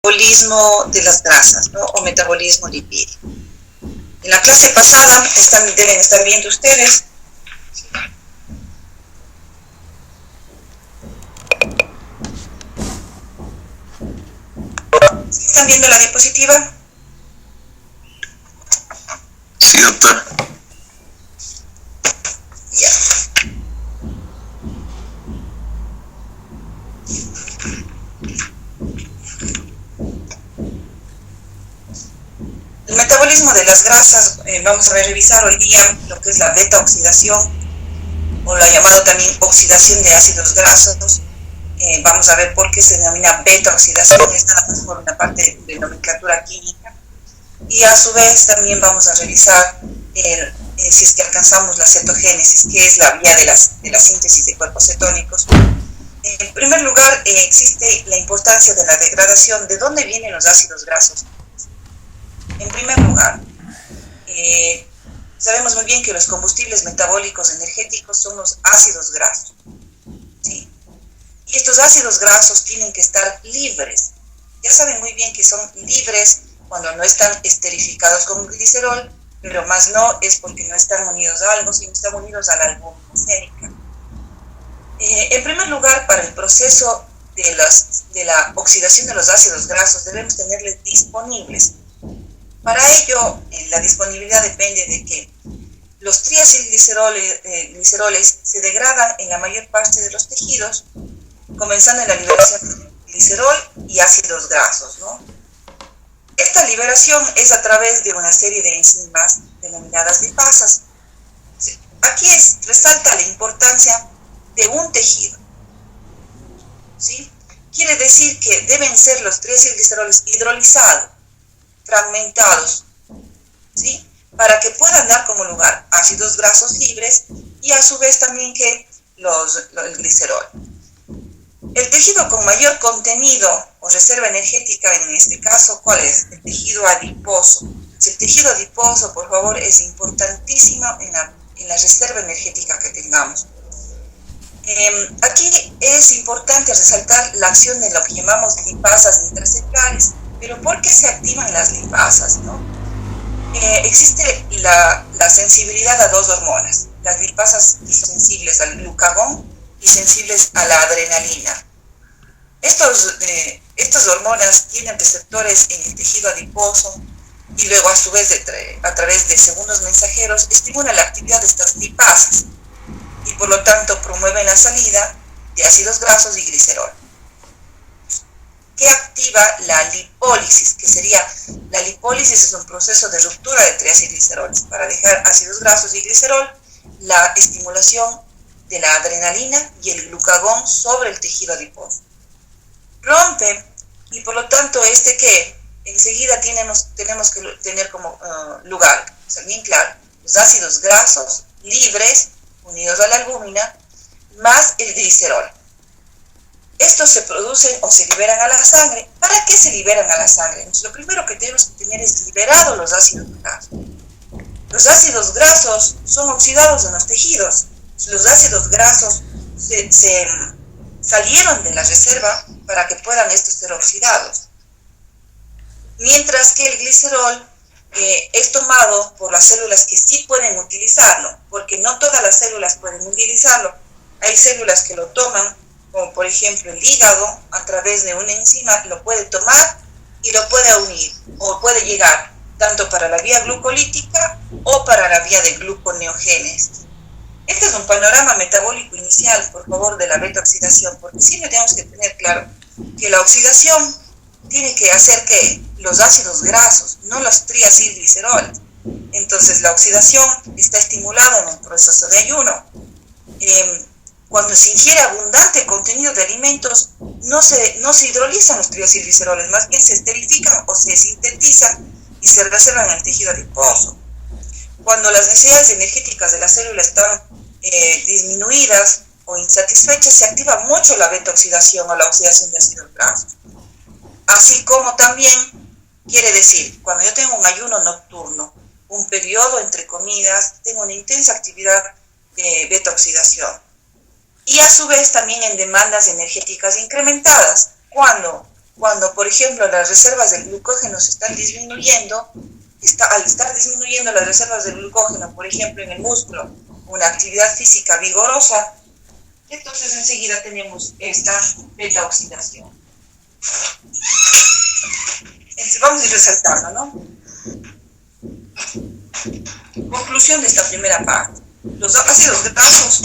metabolismo de las grasas, ¿no? O metabolismo lipídico. En la clase pasada deben estar viendo ustedes. ¿Sí están viendo la diapositiva? Sí, doctor. Ya. El metabolismo de las grasas, vamos a revisar hoy día lo que es la beta-oxidación, o la llamada también oxidación de ácidos grasos. Vamos a ver por qué se denomina beta-oxidación, esta por una parte de nomenclatura química. Y a su vez también vamos a revisar si es que alcanzamos la cetogénesis, que es la vía de la síntesis de cuerpos cetónicos. En primer lugar, existe la importancia de la degradación. ¿De dónde vienen los ácidos grasos? En primer lugar, sabemos muy bien que los combustibles metabólicos energéticos son los ácidos grasos, ¿sí? Y estos ácidos grasos tienen que estar libres. Ya saben muy bien que son libres cuando no están esterificados con glicerol, pero más no es porque no están unidos a algo, sino están unidos a la albúmina sérica. En primer lugar, para el proceso de la oxidación de los ácidos grasos debemos tenerles disponibles. Para ello, la disponibilidad depende de que los triacilgliceroles se degradan en la mayor parte de los tejidos, comenzando en la liberación de glicerol y ácidos grasos, ¿no? Esta liberación es a través de una serie de enzimas denominadas lipasas. Aquí resalta la importancia de un tejido, ¿sí? Quiere decir que deben ser los triacilgliceroles hidrolizados, fragmentados, ¿sí? Para que puedan dar como lugar ácidos grasos libres y a su vez también que el glicerol. El tejido con mayor contenido o reserva energética en este caso, ¿cuál es? El tejido adiposo. El tejido adiposo, por favor, es importantísimo en la reserva energética que tengamos. Aquí es importante resaltar la acción de lo que llamamos lipasas intracelulares. Pero ¿por qué se activan las lipasas, no? Existe la sensibilidad a dos hormonas, las lipasas sensibles al glucagón y sensibles a la adrenalina. Estas hormonas tienen receptores en el tejido adiposo y luego a su vez a través de segundos mensajeros estimulan la actividad de estas lipasas y por lo tanto promueven la salida de ácidos grasos y glicerol. ¿Qué activa la lipólisis? Que sería, la lipólisis es un proceso de ruptura de triacilgliceroles para dejar ácidos grasos y glicerol, la estimulación de la adrenalina y el glucagón sobre el tejido adiposo. Rompe, y por lo tanto que enseguida tenemos que tener como lugar, o sea, bien claro, los ácidos grasos libres unidos a la albúmina más el glicerol. Estos se producen o se liberan a la sangre. ¿Para qué se liberan a la sangre? Entonces, lo primero que tenemos que tener es liberados los ácidos grasos. Los ácidos grasos son oxidados en los tejidos. Los ácidos grasos se salieron de la reserva para que puedan estos ser oxidados. Mientras que el glicerol es tomado por las células que sí pueden utilizarlo, porque no todas las células pueden utilizarlo. Hay células que lo toman, como por ejemplo el hígado, a través de una enzima lo puede tomar y lo puede unir, o puede llegar tanto para la vía glucolítica o para la vía de gluconeogénesis. Este es un panorama metabólico inicial, por favor, de la beta-oxidación, porque siempre tenemos que tener claro que la oxidación tiene que hacer que los ácidos grasos, no los triacilgliceroles. Entonces la oxidación está estimulada en un proceso de ayuno. Cuando se ingiere abundante contenido de alimentos, no se hidrolizan los triacilgliceroles, más bien se esterifican o se sintetizan y se reservan en el tejido adiposo. Cuando las necesidades energéticas de la célula están disminuidas o insatisfechas, se activa mucho la beta-oxidación o la oxidación de ácidos grasos. Así como también quiere decir, cuando yo tengo un ayuno nocturno, un periodo entre comidas, tengo una intensa actividad de beta-oxidación. Y a su vez también en demandas energéticas incrementadas, cuando cuando, por ejemplo, las reservas de glucógeno se están disminuyendo, al estar disminuyendo las reservas de glucógeno, por ejemplo, en el músculo, una actividad física vigorosa, entonces enseguida tenemos esta beta-oxidación. Entonces, vamos a ir resaltando, ¿no? Conclusión de esta primera parte. Los ácidos grasos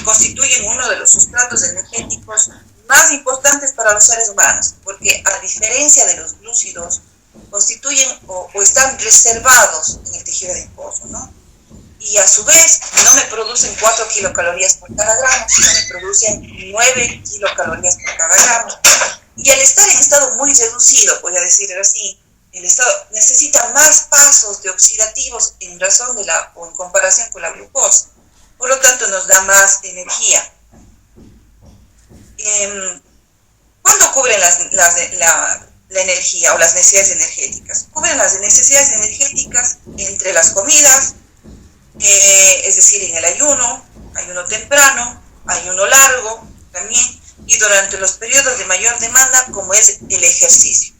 constituyen uno de los sustratos energéticos más importantes para los seres humanos, porque a diferencia de los glúcidos, constituyen o están reservados en el tejido adiposo, ¿no? Y a su vez no me producen 4 kilocalorías por cada gramo, sino me producen 9 kilocalorías por cada gramo. Y al estar en estado muy reducido, voy a decir así, el estado necesita más pasos de oxidativos en razón de o en comparación con la glucosa. Por lo tanto, nos da más energía. ¿Cuándo cubren la energía o las necesidades energéticas? Cubren las necesidades energéticas entre las comidas, es decir, en el ayuno temprano, ayuno largo también, y durante los periodos de mayor demanda, como es el ejercicio.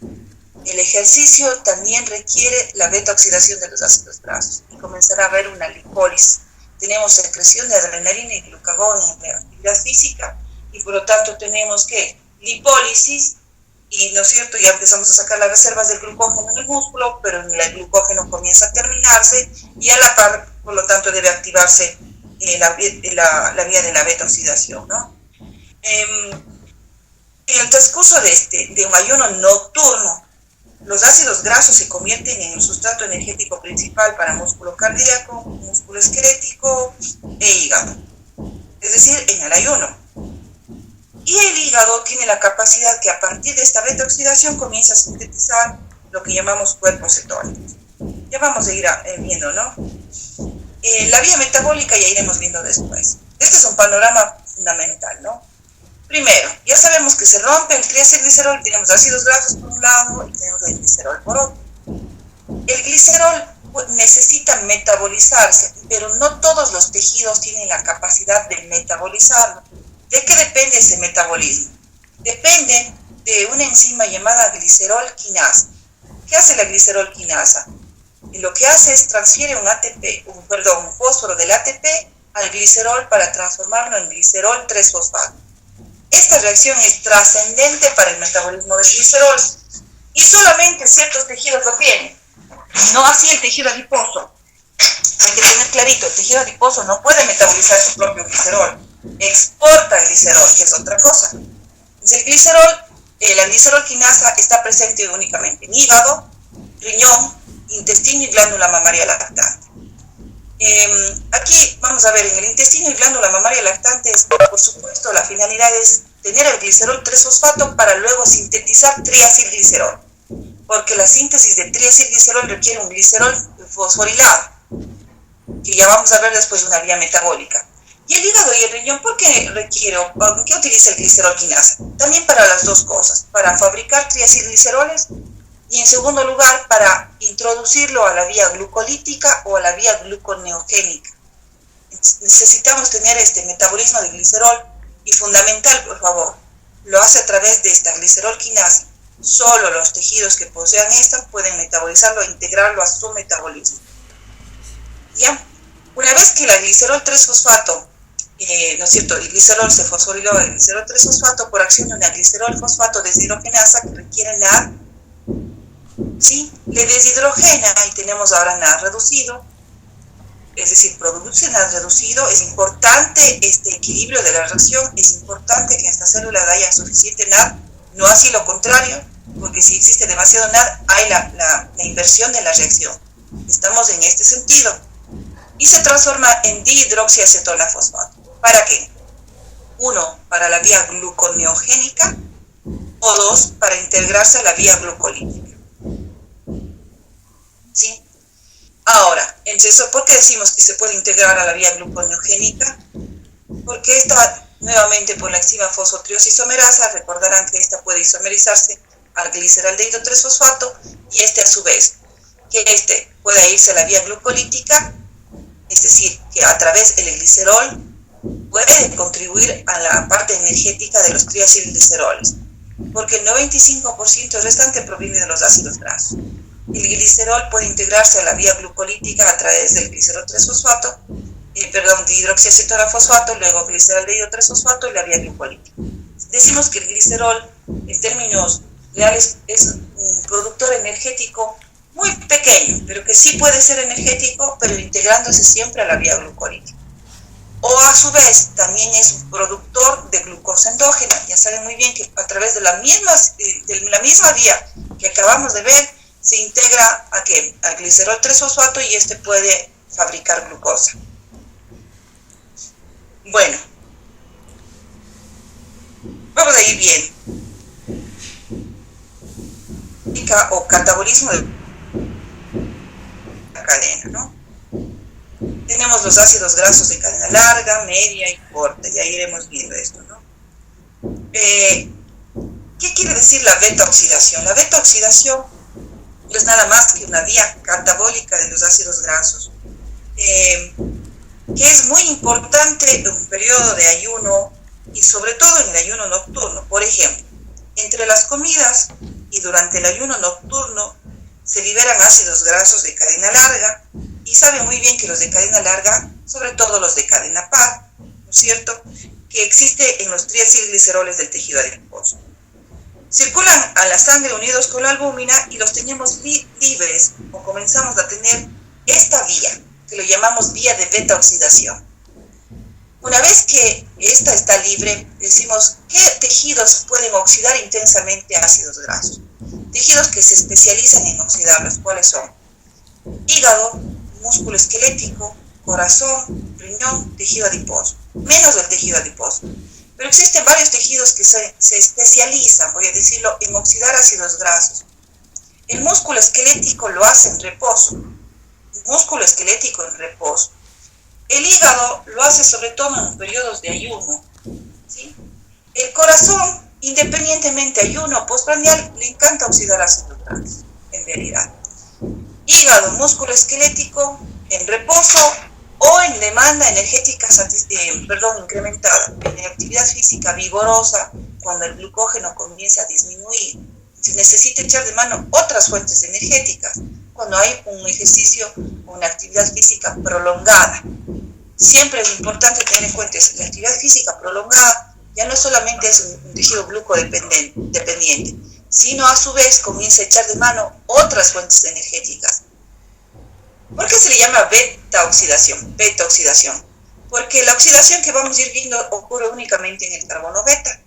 El ejercicio también requiere la beta-oxidación de los ácidos grasos y comenzará a haber una lipólisis. Tenemos secreción de adrenalina y glucagón en la actividad física y por lo tanto tenemos que lipólisis y, ¿no es cierto?, ya empezamos a sacar las reservas del glucógeno en el músculo, pero el glucógeno comienza a terminarse y a la par, por lo tanto, debe activarse la vía de la beta-oxidación, ¿no? En el transcurso de un ayuno nocturno, los ácidos grasos se convierten en el sustrato energético principal para músculo cardíaco, músculo esquelético e hígado, es decir, en el ayuno. Y el hígado tiene la capacidad que a partir de esta beta-oxidación comienza a sintetizar lo que llamamos cuerpos cetónicos. Ya vamos a ir viendo, ¿no? La vía metabólica ya iremos viendo después. Este es un panorama fundamental, ¿no? Primero, ya sabemos que se rompe el triacilglicerol, tenemos ácidos grasos por un lado y tenemos el glicerol por otro. El glicerol necesita metabolizarse, pero no todos los tejidos tienen la capacidad de metabolizarlo. ¿De qué depende ese metabolismo? Depende de una enzima llamada glicerol quinasa. ¿Qué hace la glicerol quinasa? Y lo que hace es transfiere un fósforo del ATP al glicerol para transformarlo en glicerol 3-fosfato. Esta reacción es trascendente para el metabolismo del glicerol y solamente ciertos tejidos lo tienen, no así el tejido adiposo. Hay que tener clarito, el tejido adiposo no puede metabolizar su propio glicerol, exporta glicerol, que es otra cosa. Entonces la glicerol quinasa está presente únicamente en hígado, riñón, intestino y glándula mamaria lactante. Aquí vamos a ver, en el intestino y glándula mamaria lactante, por supuesto, la finalidad es tener el glicerol 3-fosfato para luego sintetizar triacilglicerol, porque la síntesis de triacilglicerol requiere un glicerol fosforilado, que ya vamos a ver después una vía metabólica. Y el hígado y el riñón, ¿por qué utiliza el glicerol quinasa? También para las dos cosas, para fabricar triacilgliceroles y en segundo lugar para introducirlo a la vía glucolítica o a la vía gluconeogénica. Necesitamos tener este metabolismo de glicerol y fundamental, por favor, lo hace a través de esta glicerol quinasa. Solo los tejidos que posean esta pueden metabolizarlo e integrarlo a su metabolismo. ¿Ya? Una vez que la glicerol 3-fosfato, ¿no es cierto?, el glicerol se fosforiló el glicerol 3-fosfato por acción de una glicerol fosfato deshidrogenasa que requiere NAD, ¿sí? Le deshidrogena y tenemos ahora NAD reducido, es decir, produce NAD reducido. Es importante este equilibrio de la reacción, es importante que en esta célula haya suficiente NAD, no así lo contrario, porque si existe demasiado NAD hay la inversión de la reacción. Estamos en este sentido. Y se transforma en dihidroxiacetona fosfato. ¿Para qué? 1, para la vía gluconeogénica, o 2, para integrarse a la vía glucolítica. ¿Sí? Ahora, entonces, ¿por qué decimos que se puede integrar a la vía gluconeogénica? Porque esta, nuevamente por la enzima fosfotrioisomerasa, recordarán que esta puede isomerizarse al gliceraldehído 3-fosfato y a su vez, que pueda irse a la vía glucolítica, es decir, que a través del glicerol puede contribuir a la parte energética de los triacilgliceroles. porque el 95% restante proviene de los ácidos grasos. El glicerol puede integrarse a la vía glucolítica a través del glicerol 3-fosfato, de hidroxiacetolafosfato, luego glicerol de 3-fosfato y la vía glucolítica. Decimos que el glicerol, en términos reales, es un productor energético muy pequeño, pero que sí puede ser energético, pero integrándose siempre a la vía glucolítica. O a su vez, también es un productor de glucosa endógena. Ya saben muy bien que a través de la misma vía que acabamos de ver, se integra al glicerol 3-fosfato y este puede fabricar glucosa. Bueno, vamos a ir bien. O catabolismo de la cadena, ¿no? Tenemos los ácidos grasos de cadena larga, media y corta. Ya iremos viendo esto, ¿no? ¿Qué quiere decir la beta-oxidación? La beta-oxidación no es nada más que una vía catabólica de los ácidos grasos, que es muy importante en un periodo de ayuno y sobre todo en el ayuno nocturno. Por ejemplo, entre las comidas y durante el ayuno nocturno se liberan ácidos grasos de cadena larga, y saben muy bien que los de cadena larga, sobre todo los de cadena par, ¿no es cierto?, que existe en los triacilgliceroles del tejido adiposo. Circulan a la sangre unidos con la albúmina y los tenemos libres, o comenzamos a tener esta vía, que lo llamamos vía de beta-oxidación. Una vez que esta está libre, decimos qué tejidos pueden oxidar intensamente ácidos grasos. Tejidos que se especializan en oxidarlos, ¿cuáles son? Hígado, músculo esquelético, corazón, riñón, tejido adiposo. Menos del tejido adiposo. Pero existen varios tejidos que se especializan, voy a decirlo, en oxidar ácidos grasos. El músculo esquelético lo hace en reposo. Músculo esquelético en reposo. El hígado lo hace sobre todo en periodos de ayuno, ¿sí? El corazón, independientemente ayuno o postprandial, le encanta oxidar ácidos grasos, en realidad. Hígado, músculo esquelético en reposo o en demanda energética incrementada, en actividad física vigorosa, cuando el glucógeno comienza a disminuir. Se necesita echar de mano otras fuentes energéticas, cuando hay un ejercicio o una actividad física prolongada. Siempre es importante tener en cuenta que la actividad física prolongada ya no solamente es un tejido glucodependiente, sino a su vez comienza a echar de mano otras fuentes energéticas. ¿Por qué se le llama beta-oxidación? Beta-oxidación. Porque la oxidación que vamos a ir viendo ocurre únicamente en el carbono beta.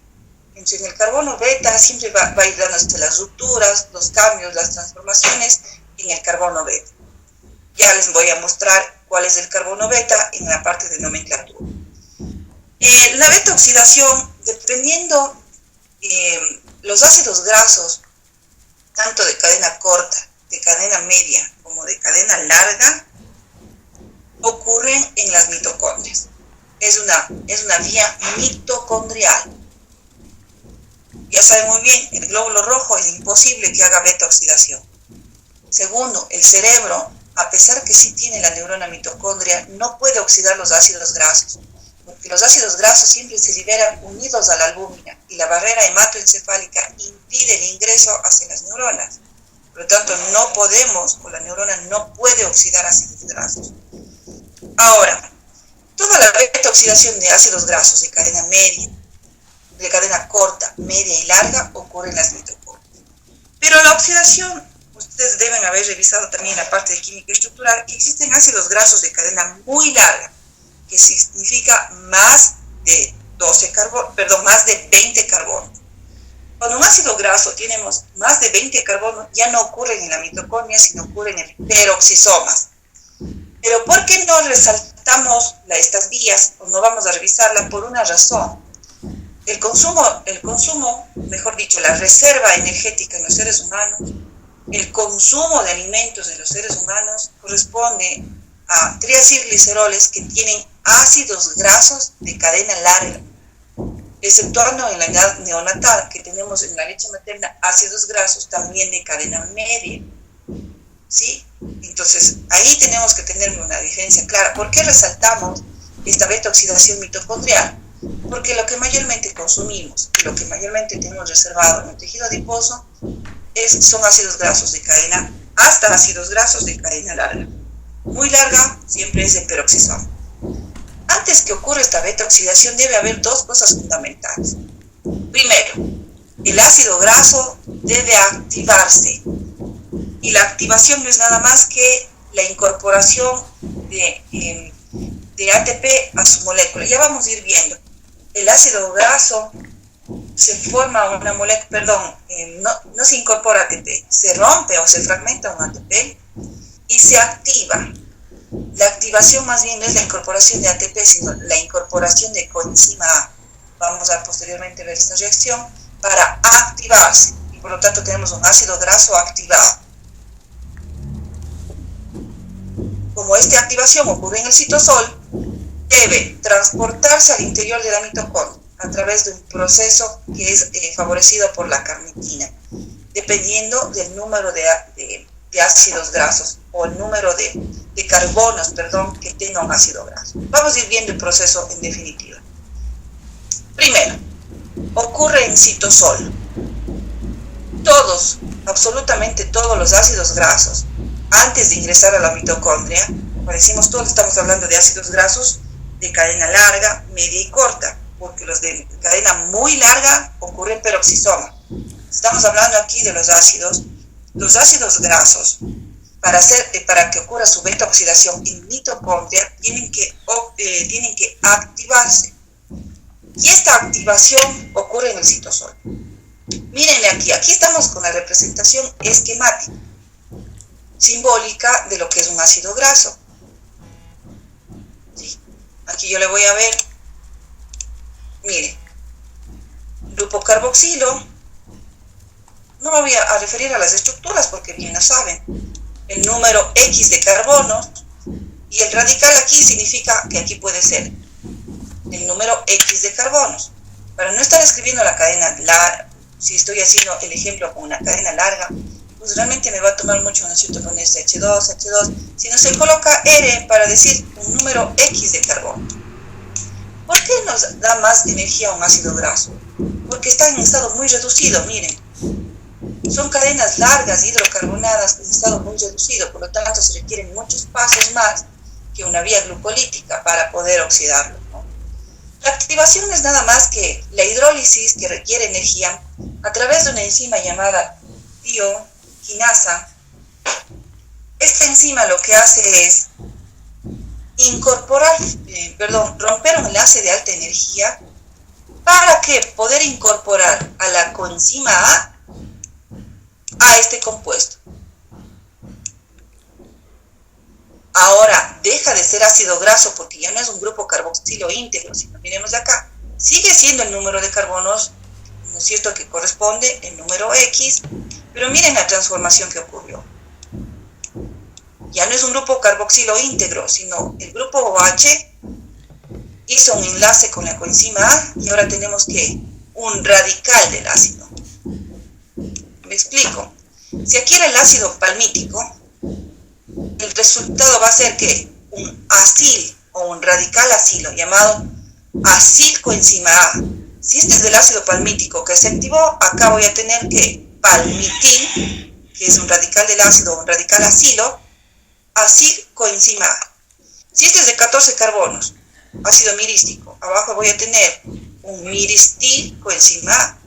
Entonces, en el carbono beta siempre va a ir dándose las rupturas, los cambios, las transformaciones en el carbono beta. Ya les voy a mostrar cuál es el carbono beta en la parte de nomenclatura. La beta-oxidación, dependiendo los ácidos grasos, tanto de cadena corta, de cadena media como de cadena larga, ocurren en las mitocondrias. Es una vía mitocondrial. Ya saben muy bien, el glóbulo rojo es imposible que haga beta-oxidación. Segundo, el cerebro, a pesar que sí tiene la neurona mitocondria, no puede oxidar los ácidos grasos, porque los ácidos grasos siempre se liberan unidos a la albúmina y la barrera hematoencefálica impide el ingreso hacia las neuronas. Por lo tanto, la neurona no puede oxidar ácidos grasos. Ahora, toda la beta-oxidación de ácidos grasos de cadena media, de cadena corta, media y larga ocurre en las mitocondrias. Pero la oxidación, ustedes deben haber revisado también la parte de química estructural, que existen ácidos grasos de cadena muy larga, que significa más de 20 carbonos. Cuando un ácido graso tenemos más de 20 carbonos, ya no ocurren en la mitocondria, sino ocurren en peroxisomas. Pero ¿por qué no resaltamos estas vías o no vamos a revisarla? Por una razón. El consumo, mejor dicho, la reserva energética en los seres humanos, el consumo de alimentos de los seres humanos corresponde a triacilgliceroles que tienen ácidos grasos de cadena larga, exceptuando en la edad neonatal, que tenemos en la leche materna ácidos grasos también de cadena media, ¿sí? Entonces, ahí tenemos que tener una diferencia clara. ¿Por qué resaltamos esta beta-oxidación mitocondrial? Porque lo que mayormente consumimos y lo que mayormente tenemos reservado en el tejido adiposo son ácidos grasos de cadena, hasta ácidos grasos de cadena larga. Muy larga siempre es el peroxisoma. Antes que ocurra esta beta oxidación debe haber dos cosas fundamentales. Primero, el ácido graso debe activarse, y la activación no es nada más que la incorporación de ATP a su molécula. Ya vamos a ir viendo. El ácido graso se forma una molécula, no se incorpora ATP, se rompe o se fragmenta un ATP y se activa. La activación más bien no es la incorporación de ATP, sino la incorporación de coenzima A. Vamos a posteriormente ver esta reacción para activarse, y por lo tanto tenemos un ácido graso activado. Como esta activación ocurre en el citosol, debe transportarse al interior de la mitocondria a través de un proceso que es favorecido por la carnitina, dependiendo del número de ácidos grasos o el número de carbonos, que tenga un ácido graso. Vamos a ir viendo el proceso en definitiva. Primero, ocurre en citosol. Absolutamente todos los ácidos grasos, antes de ingresar a la mitocondria, como decimos todos, estamos hablando de ácidos grasos de cadena larga, media y corta, porque los de cadena muy larga ocurren en peroxisoma. Estamos hablando aquí de los ácidos grasos. Para que ocurra su beta oxidación en mitocondria, tienen que activarse. Y esta activación ocurre en el citosol. Mírenle aquí estamos con la representación esquemática, simbólica de lo que es un ácido graso. ¿Sí? Aquí yo le voy a ver, mire, grupo carboxilo, no me voy a referir a las estructuras porque bien la saben, el número X de carbonos, y el radical aquí significa que aquí puede ser el número X de carbonos. Para no estar escribiendo la cadena larga, si estoy haciendo el ejemplo con una cadena larga, pues realmente me va a tomar mucho, ¿no es cierto?, poner H2, si no se coloca R para decir un número X de carbono. ¿Por qué nos da más energía un ácido graso? Porque está en estado muy reducido, miren. Son cadenas largas, hidrocarbonadas, en estado muy reducido, por lo tanto se requieren muchos pasos más que una vía glucolítica para poder oxidarlo, ¿no? La activación no es nada más que la hidrólisis, que requiere energía a través de una enzima llamada tioquinasa. Esta enzima lo que hace es romper un enlace de alta energía para que poder incorporar a la coenzima a este compuesto. Ahora deja de ser ácido graso porque ya no es un grupo carboxilo íntegro, sino miremos de acá, sigue siendo el número de carbonos, ¿no es cierto?, que corresponde el número X, pero miren la transformación que ocurrió. Ya no es un grupo carboxilo íntegro, sino el grupo OH hizo un enlace con la coenzima A y ahora tenemos que un radical del ácido. Me explico. Si aquí era el ácido palmítico, el resultado va a ser que un acil o un radical acilo llamado acilcoenzima A. Si este es del ácido palmítico que se activó, acá voy a tener que palmitil, que es un radical del ácido, un radical acilo, acilcoenzima A. Si este es de 14 carbonos, ácido mirístico, abajo voy a tener un miristilcoenzima A.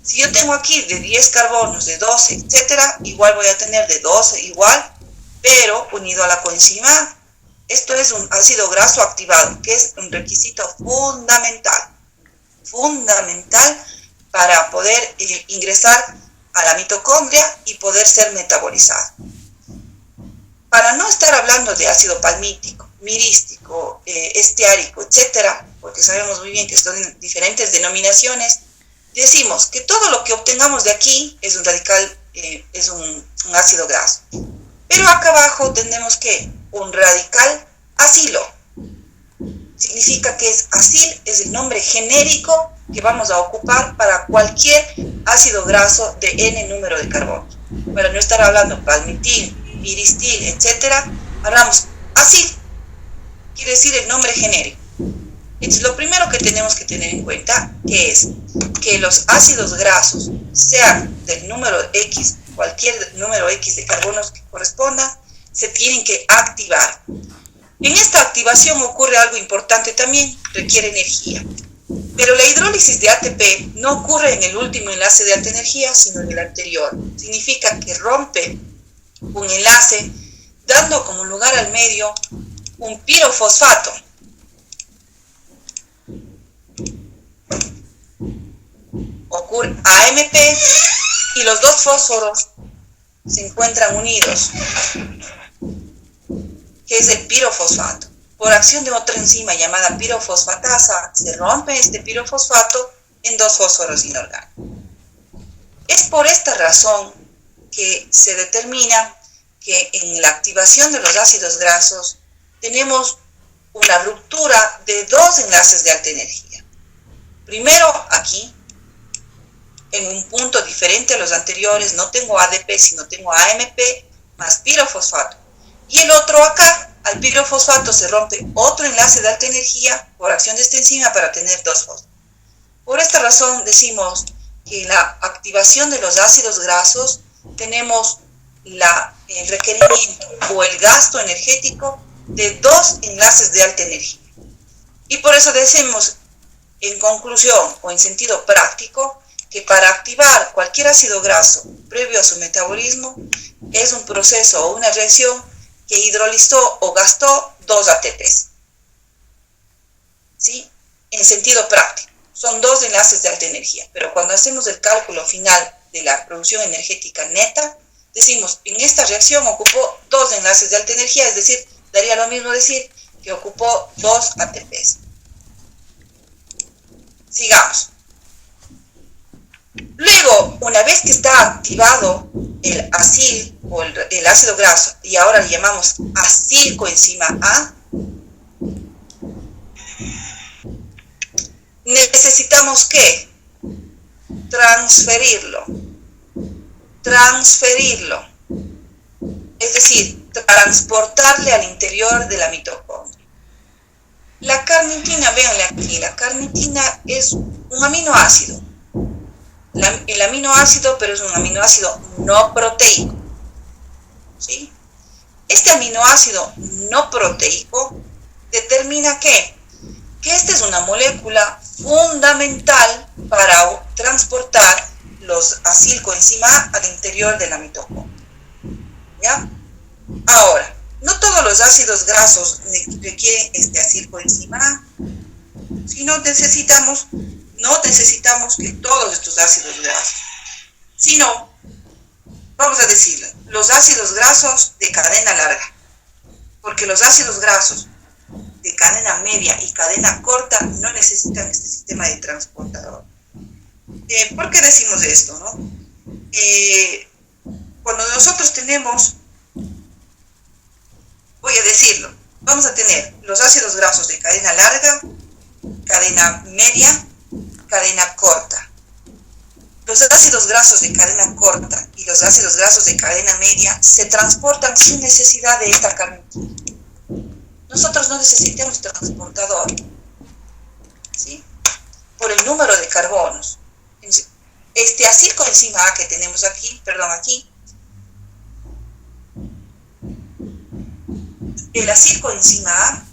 Si yo tengo aquí de 10 carbonos, de 12, etcétera, igual voy a tener de 12 igual, pero unido a la coenzima A. Esto es un ácido graso activado, que es un requisito fundamental para poder ingresar a la mitocondria y poder ser metabolizado. Para no estar hablando de ácido palmítico, mirístico, esteárico, etcétera, porque sabemos muy bien que son diferentes denominaciones, decimos que todo lo que obtengamos de aquí es un radical, es un ácido graso. Pero acá abajo tenemos que un radical acilo. Significa que acil es el nombre genérico que vamos a ocupar para cualquier ácido graso de N número de carbonos. Para no estar hablando palmitil, miristil, etcétera, hablamos acil. Quiere decir el nombre genérico. Entonces, lo primero que tenemos que tener en cuenta es que los ácidos grasos, sean del número X, cualquier número X de carbonos que corresponda, se tienen que activar. En esta activación ocurre algo importante también, requiere energía. Pero la hidrólisis de ATP no ocurre en el último enlace de alta energía, sino en el anterior. Significa que rompe un enlace, dando como lugar al medio un pirofosfato. Ocurre AMP y los dos fósforos se encuentran unidos, que es el pirofosfato. Por acción de otra enzima llamada pirofosfatasa, se rompe este pirofosfato en dos fósforos inorgánicos. Es por esta razón que se determina que en la activación de los ácidos grasos tenemos una ruptura de dos enlaces de alta energía. Primero aquí, en un punto diferente a los anteriores, no tengo ADP, sino tengo AMP más pirofosfato. Y el otro acá, al pirofosfato se rompe otro enlace de alta energía por acción de esta enzima para tener dos fósforos. Por esta razón decimos que en la activación de los ácidos grasos tenemos el requerimiento o el gasto energético de dos enlaces de alta energía. Y por eso decimos, en conclusión o en sentido práctico, que para activar cualquier ácido graso previo a su metabolismo es un proceso o una reacción que hidrolizó o gastó dos ATPs. ¿Sí? En sentido práctico. Son dos enlaces de alta energía. Pero cuando hacemos el cálculo final de la producción energética neta, decimos, en esta reacción ocupó dos enlaces de alta energía, es decir, daría lo mismo decir que ocupó dos ATPs. Sigamos. Luego, una vez que está activado el acil o el ácido graso, y ahora le llamamos acilcoenzima A, necesitamos ¿qué? Transferirlo. Es decir, transportarle al interior de la mitocondria. La carnitina, véanle aquí, la carnitina es un aminoácido. El aminoácido, pero es un aminoácido no proteico. ¿Sí? Este aminoácido no proteico determina que esta es una molécula fundamental para transportar los acilcoenzima A al interior de la mitocondria. ¿Ya? Ahora, no todos los ácidos grasos requieren este acilcoenzima A, sino no necesitamos que todos estos ácidos grasos, sino, vamos a decirlo, los ácidos grasos de cadena larga, porque los ácidos grasos de cadena media y cadena corta no necesitan este sistema de transportador. ¿Por qué decimos esto, no? Cuando nosotros tenemos, voy a decirlo, vamos a tener los ácidos grasos de cadena larga, cadena media, cadena corta. Los ácidos grasos de cadena corta y los ácidos grasos de cadena media se transportan sin necesidad de esta carnitina. Nosotros no necesitamos transportador, ¿sí? Por el número de carbonos. Este acilcoenzima A que tenemos aquí, el acilcoenzima A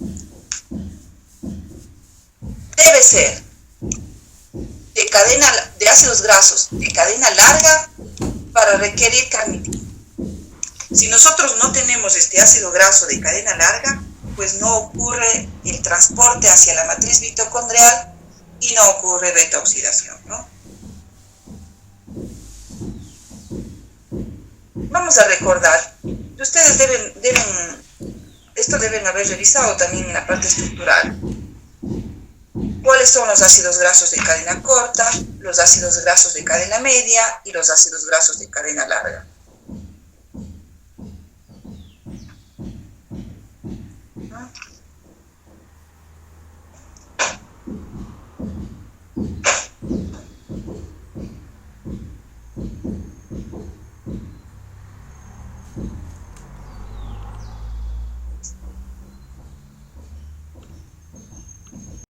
debe ser de ácidos grasos de cadena larga para requerir carnitina. Si nosotros no tenemos este ácido graso de cadena larga, pues no ocurre el transporte hacia la matriz mitocondrial y no ocurre beta oxidación, ¿no? Vamos a recordar, ustedes deben haber revisado también en la parte estructural. ¿Cuáles son los ácidos grasos de cadena corta, los ácidos grasos de cadena media y los ácidos grasos de cadena larga?